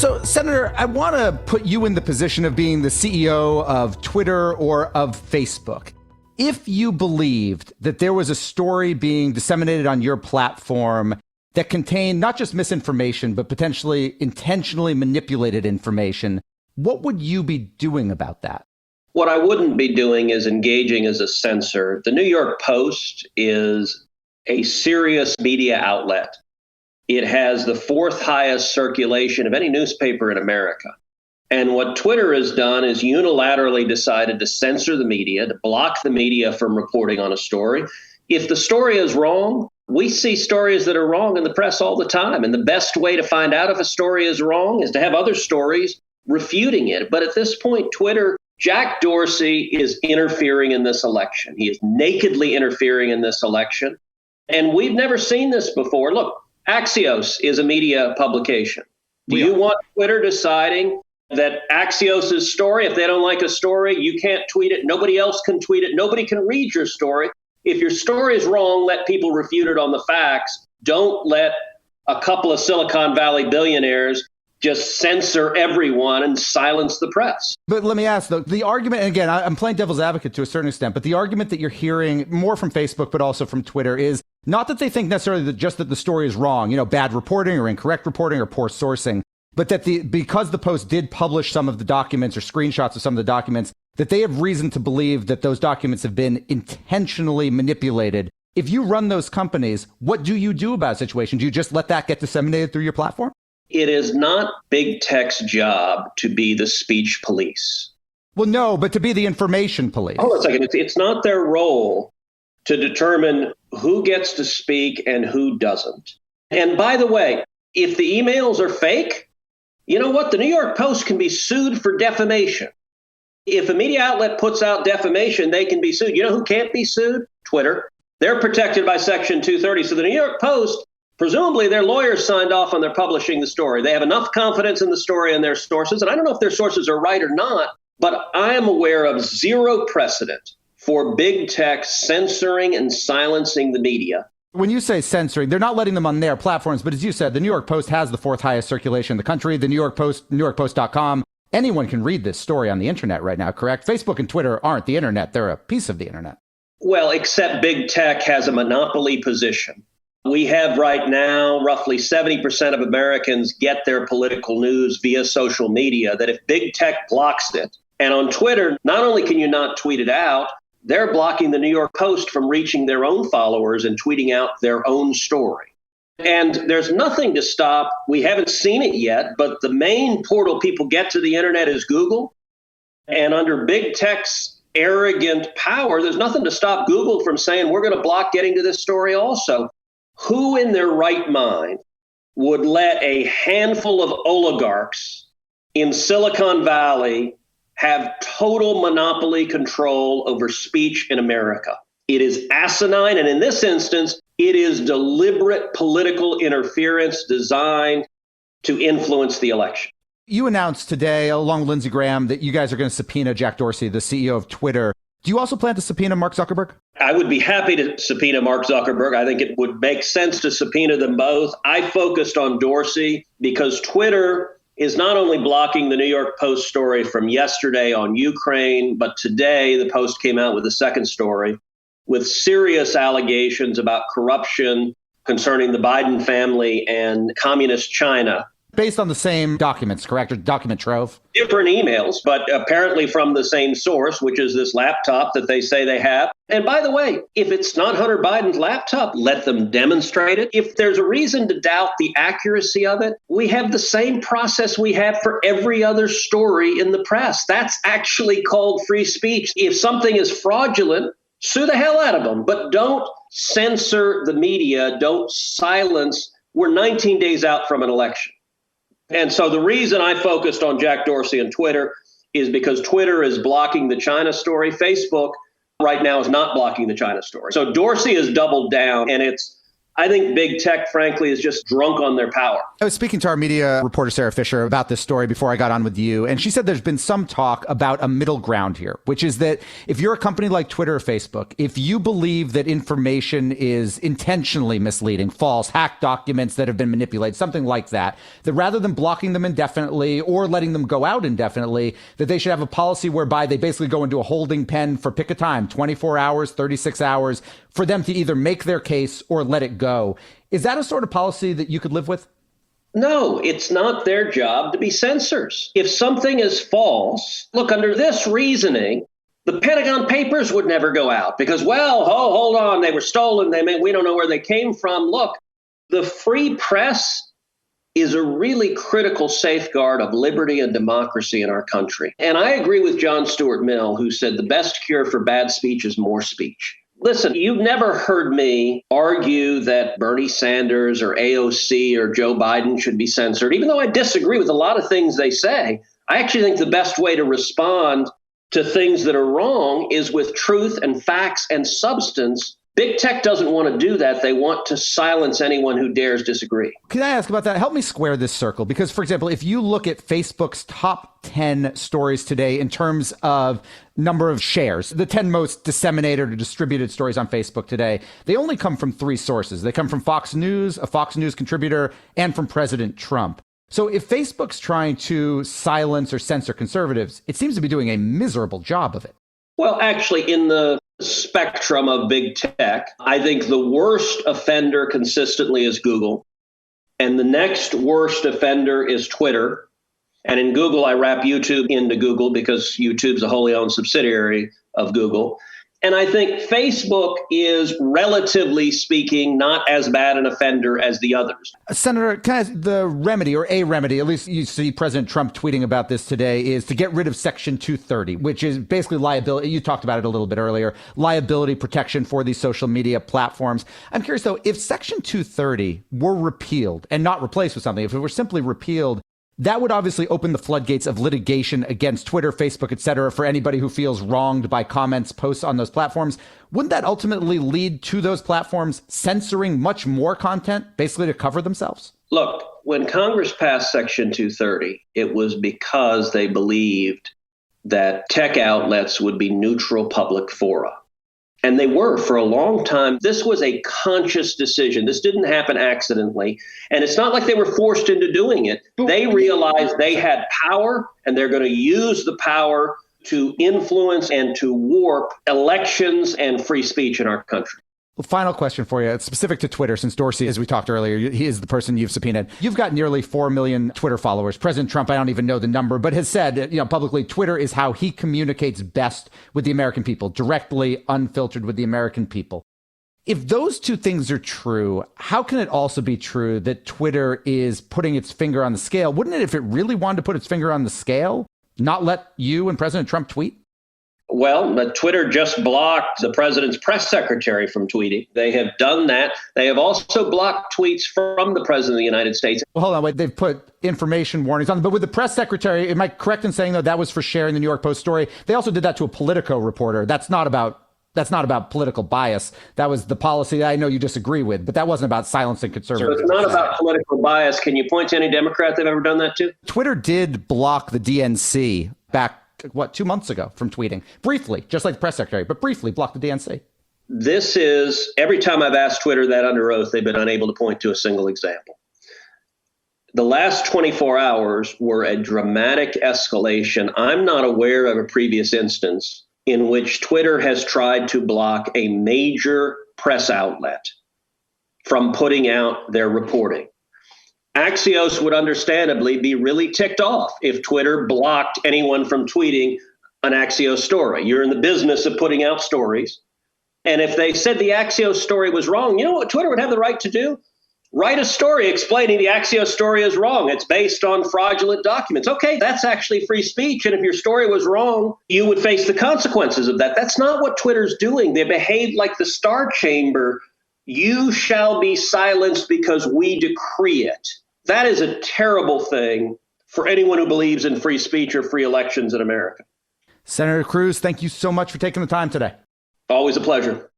So, Senator, I want to put you in the position of being the CEO of Twitter or of Facebook. If you believed that there was a story being disseminated on your platform that contained not just misinformation, but potentially intentionally manipulated information, what would you be doing about that? What I wouldn't be doing is engaging as a censor. The New York Post is a serious media outlet. It has the fourth highest circulation of any newspaper in America. And what Twitter has done is unilaterally decided to censor the media, to block the media from reporting on a story. If the story is wrong, we see stories that are wrong in the press all the time. And the best way to find out if a story is wrong is to have other stories refuting it. But at this point, Twitter, Jack Dorsey is interfering in this election. He is nakedly interfering in this election. And we've never seen this before. Look, Axios is a media publication. Do you want Twitter deciding that Axios' story, if they don't like a story, you can't tweet it, nobody else can tweet it, nobody can read your story? If your story is wrong, let people refute it on the facts. Don't let a couple of Silicon Valley billionaires just censor everyone and silence the press. But let me ask, though, the argument, and again, I'm playing devil's advocate to a certain extent, but the argument that you're hearing more from Facebook, but also from Twitter, is not that they think necessarily that just that the story is wrong, bad reporting or incorrect reporting or poor sourcing, but that because the Post did publish some of the documents or screenshots of some of the documents, that they have reason to believe that those documents have been intentionally manipulated. If you run those companies, what do you do about a situation? Do you just let that get disseminated through your platform? It is not big tech's job to be the speech police. Well, no, but to be the information police. Hold on a second. It's not their role to determine who gets to speak and who doesn't. And by the way, if the emails are fake, you know what? The New York Post can be sued for defamation. If a media outlet puts out defamation, they can be sued. You know who can't be sued? Twitter. They're protected by Section 230. So the New York Post, presumably their lawyers signed off on their publishing the story. They have enough confidence in the story and their sources. And I don't know if their sources are right or not, but I am aware of zero precedent for big tech censoring and silencing the media. When you say censoring, they're not letting them on their platforms. But as you said, the New York Post has the fourth highest circulation in the country. The New York Post, NewYorkPost.com. Anyone can read this story on the internet right now, correct? Facebook and Twitter aren't the internet. They're a piece of the internet. Well, except big tech has a monopoly position. We have right now roughly 70% of Americans get their political news via social media, that if big tech blocks it, and on Twitter, not only can you not tweet it out, they're blocking the New York Post from reaching their own followers and tweeting out their own story. And there's nothing to stop. We haven't seen it yet, but the main portal people get to the internet is Google. And under big tech's arrogant power, there's nothing to stop Google from saying, we're going to block getting to this story also. Who in their right mind would let a handful of oligarchs in Silicon Valley have total monopoly control over speech in America? It is asinine. And in this instance, it is deliberate political interference designed to influence the election. You announced today, along with Lindsey Graham, that you guys are going to subpoena Jack Dorsey, the CEO of Twitter. Do you also plan to subpoena Mark Zuckerberg? I would be happy to subpoena Mark Zuckerberg. I think it would make sense to subpoena them both. I focused on Dorsey because Twitter is not only blocking the New York Post story from yesterday on Ukraine, but today the Post came out with a second story with serious allegations about corruption concerning the Biden family and communist China. Based on the same documents, correct? Or document trove? Different emails, but apparently from the same source, which is this laptop that they say they have. And by the way, if it's not Hunter Biden's laptop, let them demonstrate it. If there's a reason to doubt the accuracy of it, we have the same process we have for every other story in the press. That's actually called free speech. If something is fraudulent, sue the hell out of them, but don't censor the media, don't silence. We're 19 days out from an election. And so the reason I focused on Jack Dorsey and Twitter is because Twitter is blocking the China story. Facebook right now is not blocking the China story. So Dorsey has doubled down, and it's I think big tech, frankly, is just drunk on their power. I was speaking to our media reporter, Sarah Fisher, about this story before I got on with you. And she said there's been some talk about a middle ground here, which is that if you're a company like Twitter or Facebook, if you believe that information is intentionally misleading, false, hacked documents that have been manipulated, something like that, that rather than blocking them indefinitely or letting them go out indefinitely, that they should have a policy whereby they basically go into a holding pen for pick a time, 24 hours, 36 hours, for them to either make their case or let it go. Is that a sort of policy that you could live with? No, it's not their job to be censors. If something is false, look, under this reasoning, the Pentagon Papers would never go out because, well, hold on, they were stolen. We don't know where they came from. Look, the free press is a really critical safeguard of liberty and democracy in our country. And I agree with John Stuart Mill, who said the best cure for bad speech is more speech. Listen, you've never heard me argue that Bernie Sanders or AOC or Joe Biden should be censored, even though I disagree with a lot of things they say. I actually think the best way to respond to things that are wrong is with truth and facts and substance. Big tech doesn't want to do that. They want to silence anyone who dares disagree. Can I ask about that? Help me square this circle. Because, for example, if you look at Facebook's top 10 stories today in terms of number of shares, the 10 most disseminated or distributed stories on Facebook today, they only come from three sources. They come from Fox News, a Fox News contributor, and from President Trump. So if Facebook's trying to silence or censor conservatives, it seems to be doing a miserable job of it. Well, actually, in the spectrum of big tech, I think the worst offender consistently is Google. And the next worst offender is Twitter. And in Google, I wrap YouTube into Google because YouTube's a wholly owned subsidiary of Google. And I think Facebook is, relatively speaking, not as bad an offender as the others. Senator, the remedy, or a remedy, at least you see President Trump tweeting about this today, is to get rid of Section 230, which is basically liability. You talked about it a little bit earlier, liability protection for these social media platforms. I'm curious, though, if Section 230 were repealed and not replaced with something, if it were simply repealed, that would obviously open the floodgates of litigation against Twitter, Facebook, et cetera, for anybody who feels wronged by comments, posts on those platforms. Wouldn't that ultimately lead to those platforms censoring much more content, basically to cover themselves? Look, when Congress passed Section 230, it was because they believed that tech outlets would be neutral public fora. And they were for a long time. This was a conscious decision. This didn't happen accidentally. And it's not like they were forced into doing it. They realized they had power, and they're going to use the power to influence and to warp elections and free speech in our country. Well, final question for you. It's specific to Twitter, since Dorsey, as we talked earlier, he is the person you've subpoenaed. You've got nearly 4 million Twitter followers. President Trump, I don't even know the number, but has said, publicly, Twitter is how he communicates best with the American people, directly, unfiltered with the American people. If those two things are true, how can it also be true that Twitter is putting its finger on the scale? Wouldn't it, if it really wanted to put its finger on the scale, not let you and President Trump tweet? Well, Twitter just blocked the president's press secretary from tweeting. They have done that. They have also blocked tweets from the president of the United States. Well, hold on, wait. They've put information warnings on them. But with the press secretary, am I correct in saying, though, that was for sharing the New York Post story? They also did that to a Politico reporter. That's not about political bias. That was the policy that I know you disagree with, but that wasn't about silencing conservatives. So it's not about political bias. Can you point to any Democrat they've ever done that to? Twitter did block the DNC back 2 months ago from tweeting briefly, just like the press secretary, but briefly blocked the DNC. This is, every time I've asked Twitter that under oath, they've been unable to point to a single example. The last 24 hours were a dramatic escalation. I'm not aware of a previous instance in which Twitter has tried to block a major press outlet from putting out their reporting. Axios would understandably be really ticked off if Twitter blocked anyone from tweeting an Axios story. You're in the business of putting out stories. And if they said the Axios story was wrong, you know what Twitter would have the right to do? Write a story explaining the Axios story is wrong. It's based on fraudulent documents. Okay, that's actually free speech. And if your story was wrong, you would face the consequences of that. That's not what Twitter's doing. They behave like the Star Chamber. You shall be silenced because we decree it. That is a terrible thing for anyone who believes in free speech or free elections in America. Senator Cruz, thank you so much for taking the time today. Always a pleasure.